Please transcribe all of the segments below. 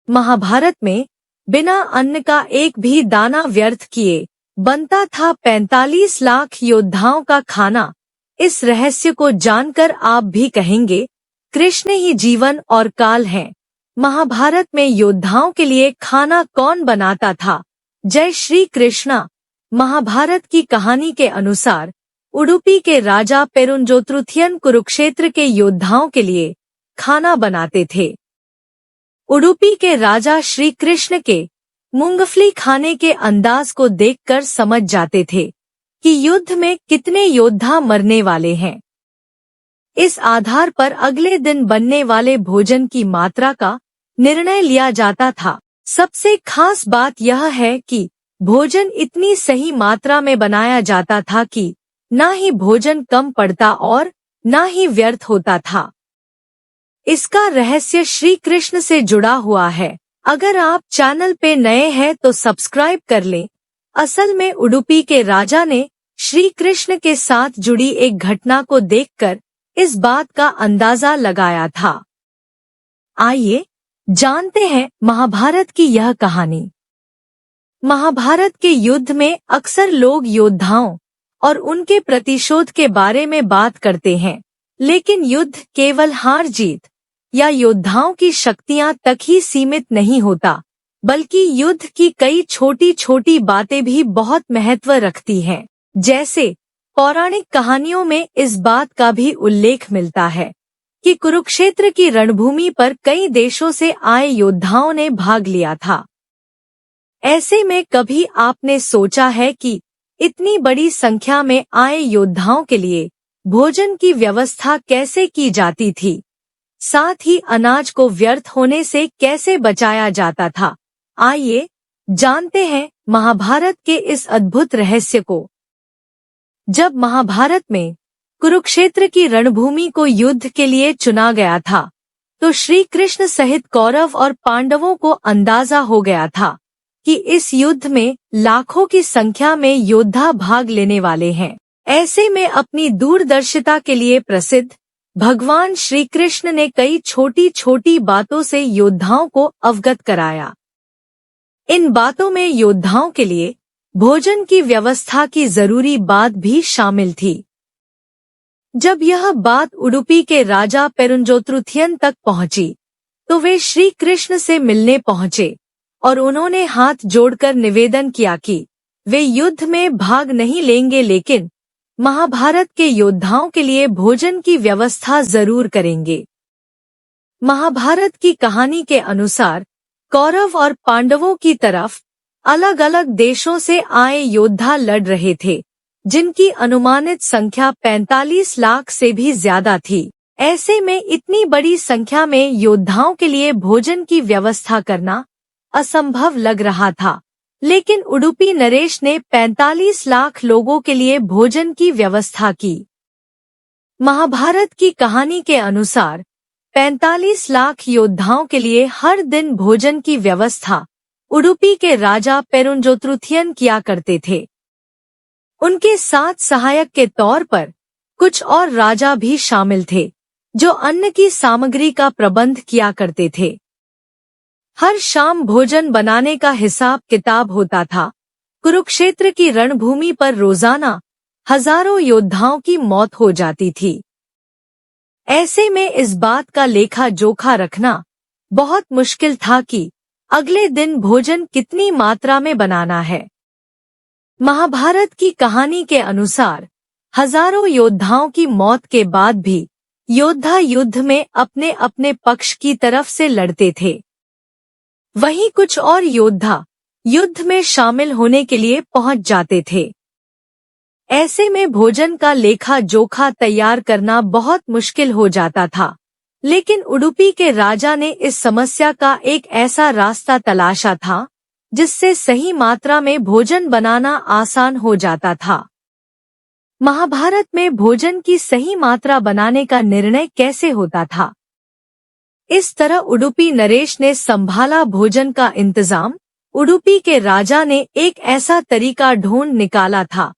महाभारत में बिना अन्न का एक भी दाना व्यर्थ किए बनता था 45 लाख योद्धाओं का खाना। इस रहस्य को जानकर आप भी कहेंगे, कृष्ण ही जीवन और काल हैं। महाभारत में योद्धाओं के लिए खाना कौन बनाता था? जय श्री कृष्णा। महाभारत की कहानी के अनुसार उडुपी के राजा पेरुंजोत्रुथियन कुरुक्षेत्र के योद्धाओं के लिए खाना बनाते थे। उडुपी के राजा श्री कृष्ण के मूंगफली खाने के अंदाज को देखकर समझ जाते थे कि युद्ध में कितने योद्धा मरने वाले हैं। इस आधार पर अगले दिन बनने वाले भोजन की मात्रा का निर्णय लिया जाता था। सबसे खास बात यह है कि भोजन इतनी सही मात्रा में बनाया जाता था कि ना ही भोजन कम पड़ता और ना ही व्यर्थ होता था। इसका रहस्य श्री कृष्ण से जुड़ा हुआ है। अगर आप चैनल पे नए हैं तो सब्सक्राइब कर लें। असल में उडुपी के राजा ने श्री कृष्ण के साथ जुड़ी एक घटना को देखकर इस बात का अंदाजा लगाया था। आइए जानते हैं महाभारत की यह कहानी। महाभारत के युद्ध में अक्सर लोग योद्धाओं और उनके प्रतिशोध के बारे में बात करते हैं, लेकिन युद्ध केवल हार जीत या योद्धाओं की शक्तियां तक ही सीमित नहीं होता, बल्कि युद्ध की कई छोटी छोटी बातें भी बहुत महत्व रखती हैं। जैसे पौराणिक कहानियों में इस बात का भी उल्लेख मिलता है कि कुरुक्षेत्र की रणभूमि पर कई देशों से आए योद्धाओं ने भाग लिया था। ऐसे में कभी आपने सोचा है कि इतनी बड़ी संख्या में आए योद्धाओं के लिए भोजन की व्यवस्था कैसे की जाती थी? साथ ही अनाज को व्यर्थ होने से कैसे बचाया जाता था? आइए जानते हैं महाभारत के इस अद्भुत रहस्य को। जब महाभारत में कुरुक्षेत्र की रणभूमि को युद्ध के लिए चुना गया था, तो श्री कृष्ण सहित कौरव और पांडवों को अंदाजा हो गया था कि इस युद्ध में लाखों की संख्या में योद्धा भाग लेने वाले हैं। ऐसे में अपनी दूरदर्शिता के लिए प्रसिद्ध भगवान श्री कृष्ण ने कई छोटी छोटी बातों से योद्धाओं को अवगत कराया। इन बातों में योद्धाओं के लिए भोजन की व्यवस्था की जरूरी बात भी शामिल थी। जब यह बात उडुपी के राजा पेरुंजोत्रुथियन तक पहुंची, तो वे श्री कृष्ण से मिलने पहुंचे और उन्होंने हाथ जोड़कर निवेदन किया कि वे युद्ध में भाग नहीं लेंगे, लेकिन महाभारत के योद्धाओं के लिए भोजन की व्यवस्था जरूर करेंगे। महाभारत की कहानी के अनुसार कौरव और पांडवों की तरफ अलग अलग देशों से आए योद्धा लड़ रहे थे, जिनकी अनुमानित संख्या 45 लाख से भी ज्यादा थी। ऐसे में इतनी बड़ी संख्या में योद्धाओं के लिए भोजन की व्यवस्था करना असंभव लग रहा था, लेकिन उडुपी नरेश ने 45 लाख लोगों के लिए भोजन की व्यवस्था की। महाभारत की कहानी के अनुसार 45 लाख योद्धाओं के लिए हर दिन भोजन की व्यवस्था उडुपी के राजा पेरुंजोत्रुथियन किया करते थे। उनके साथ सहायक के तौर पर कुछ और राजा भी शामिल थे, जो अन्न की सामग्री का प्रबंध किया करते थे। हर शाम भोजन बनाने का हिसाब किताब होता था। कुरुक्षेत्र की रणभूमि पर रोजाना हजारों योद्धाओं की मौत हो जाती थी। ऐसे में इस बात का लेखा जोखा रखना बहुत मुश्किल था कि अगले दिन भोजन कितनी मात्रा में बनाना है। महाभारत की कहानी के अनुसार हजारों योद्धाओं की मौत के बाद भी योद्धा युद्ध में अपने अपने पक्ष की तरफ से लड़ते थे। वहीं कुछ और योद्धा युद्ध में शामिल होने के लिए पहुंच जाते थे। ऐसे में भोजन का लेखा जोखा तैयार करना बहुत मुश्किल हो जाता था, लेकिन उडुपी के राजा ने इस समस्या का एक ऐसा रास्ता तलाशा था जिससे सही मात्रा में भोजन बनाना आसान हो जाता था। महाभारत में भोजन की सही मात्रा बनाने का निर्णय कैसे होता था? इस तरह उडुपी नरेश ने संभाला भोजन का इंतजाम। उडुपी के राजा ने एक ऐसा तरीका ढूंढ निकाला था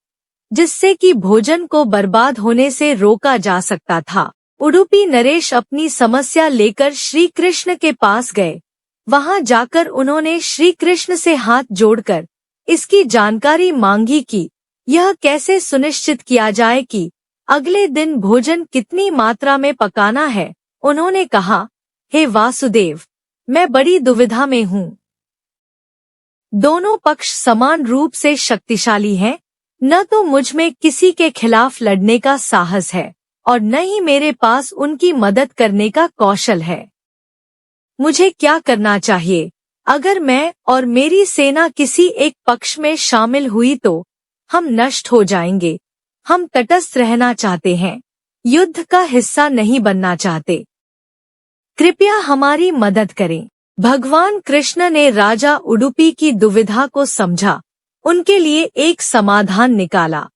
जिससे कि भोजन को बर्बाद होने से रोका जा सकता था। उडुपी नरेश अपनी समस्या लेकर श्री कृष्ण के पास गए। वहां जाकर उन्होंने श्री कृष्ण से हाथ जोड़कर इसकी जानकारी मांगी कि यह कैसे सुनिश्चित किया जाए कि अगले दिन भोजन कितनी मात्रा में पकाना है। उन्होंने कहा, हे वासुदेव, मैं बड़ी दुविधा में हूँ। दोनों पक्ष समान रूप से शक्तिशाली हैं। न तो मुझ में किसी के खिलाफ लड़ने का साहस है और न ही मेरे पास उनकी मदद करने का कौशल है। मुझे क्या करना चाहिए? अगर मैं और मेरी सेना किसी एक पक्ष में शामिल हुई तो हम नष्ट हो जाएंगे। हम तटस्थ रहना चाहते हैं, युद्ध का हिस्सा नहीं बनना चाहते। कृपया हमारी मदद करें। भगवान कृष्ण ने राजा उडुपी की दुविधा को समझा, उनके लिए एक समाधान निकाला।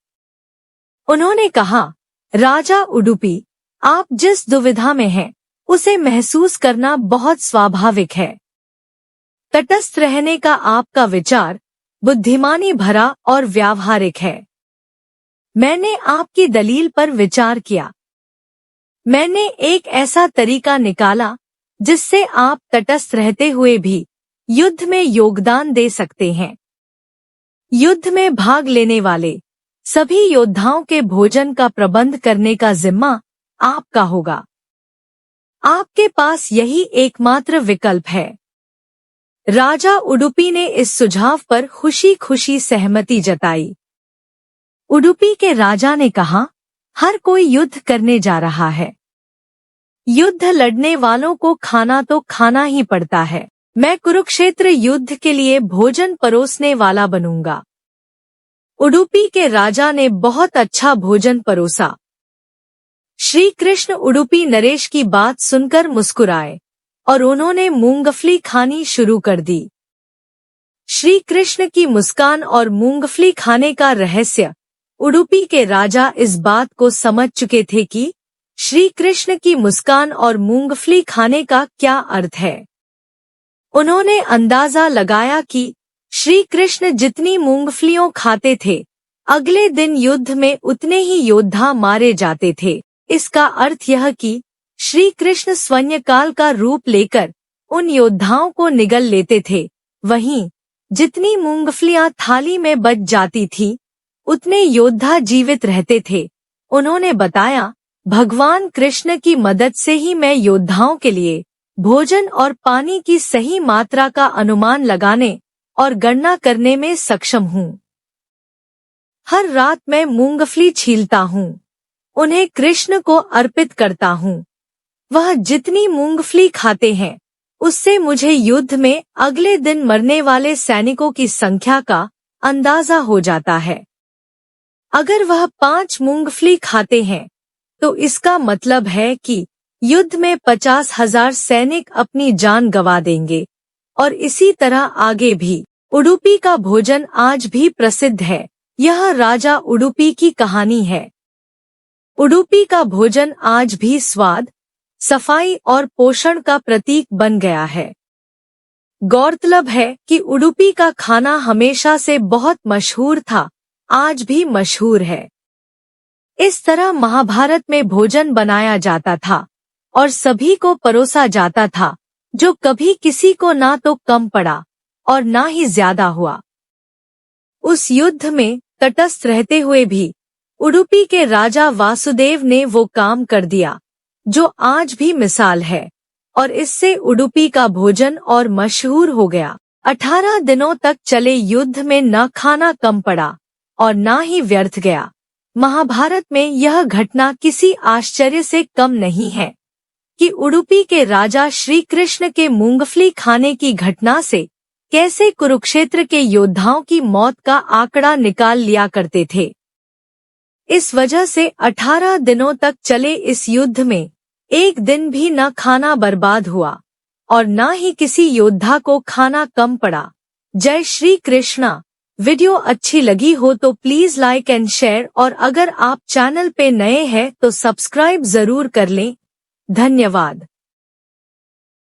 उन्होंने कहा, राजा उडुपी, आप जिस दुविधा में हैं, उसे महसूस करना बहुत स्वाभाविक है। तटस्थ रहने का आपका विचार बुद्धिमानी भरा और व्यावहारिक है। मैंने आपकी दलील पर विचार किया। मैंने एक ऐसा तरीका निकाला जिससे आप तटस्थ रहते हुए भी युद्ध में योगदान दे सकते हैं। युद्ध में भाग लेने वाले सभी योद्धाओं के भोजन का प्रबंध करने का जिम्मा आपका होगा। आपके पास यही एकमात्र विकल्प है। राजा उडुपी ने इस सुझाव पर खुशी खुशी सहमति जताई। उडुपी के राजा ने कहा, हर कोई युद्ध करने जा रहा है। युद्ध लड़ने वालों को खाना तो खाना ही पड़ता है। मैं कुरुक्षेत्र युद्ध के लिए भोजन परोसने वाला बनूंगा। उडुपी के राजा ने बहुत अच्छा भोजन परोसा। श्री कृष्ण उडुपी नरेश की बात सुनकर मुस्कुराए और उन्होंने मूंगफली खानी शुरू कर दी। श्री कृष्ण की मुस्कान और मूंगफली खाने का रहस्य उडुपी के राजा इस बात को समझ चुके थे कि श्री कृष्ण की मुस्कान और मूंगफली खाने का क्या अर्थ है। उन्होंने अंदाजा लगाया कि श्री कृष्ण जितनी मूंगफलियों खाते थे, अगले दिन युद्ध में उतने ही योद्धा मारे जाते थे। इसका अर्थ यह कि श्री कृष्ण स्वयंकाल का रूप लेकर उन योद्धाओं को निगल लेते थे। वहीं जितनी मूंगफलियां थाली में बच जाती थीं, उतने योद्धा जीवित रहते थे। उन्होंने बताया, भगवान कृष्ण की मदद से ही मैं योद्धाओं के लिए भोजन और पानी की सही मात्रा का अनुमान लगाने और गणना करने में सक्षम हूँ। हर रात मैं मूंगफली छीलता हूँ, उन्हें कृष्ण को अर्पित करता हूँ। वह जितनी मूंगफली खाते हैं, उससे मुझे युद्ध में अगले दिन मरने वाले सैनिकों की संख्या का अंदाजा हो जाता है। अगर वह 5 मूंगफली खाते हैं, तो इसका मतलब है कि युद्ध में 50,000 सैनिक अपनी जान गंवा देंगे और इसी तरह आगे भी। उडुपी का भोजन आज भी प्रसिद्ध है। यह राजा उडुपी की कहानी है। उडुपी का भोजन आज भी स्वाद, सफाई और पोषण का प्रतीक बन गया है। गौरतलब है कि उडुपी का खाना हमेशा से बहुत मशहूर था, आज भी मशहूर है। इस तरह महाभारत में भोजन बनाया जाता था और सभी को परोसा जाता था, जो कभी किसी को ना तो कम पड़ा और ना ही ज्यादा हुआ। उस युद्ध में तटस्थ रहते हुए भी उडुपी के राजा वासुदेव ने वो काम कर दिया जो आज भी मिसाल है, और इससे उडुपी का भोजन और मशहूर हो गया। 18 दिनों तक चले युद्ध में न खाना कम पड़ा और ना ही व्यर्थ गया। महाभारत में यह घटना किसी आश्चर्य से कम नहीं है कि उडुपी के राजा श्री कृष्ण के मूंगफली खाने की घटना से कैसे कुरुक्षेत्र के योद्धाओं की मौत का आंकड़ा निकाल लिया करते थे। इस वजह से 18 दिनों तक चले इस युद्ध में एक दिन भी न खाना बर्बाद हुआ और न ही किसी योद्धा को खाना कम पड़ा। जय श्री कृष्णा। वीडियो अच्छी लगी हो तो प्लीज लाइक एंड शेयर, और अगर आप चैनल पे नए हैं तो सब्सक्राइब जरूर कर लें। धन्यवाद।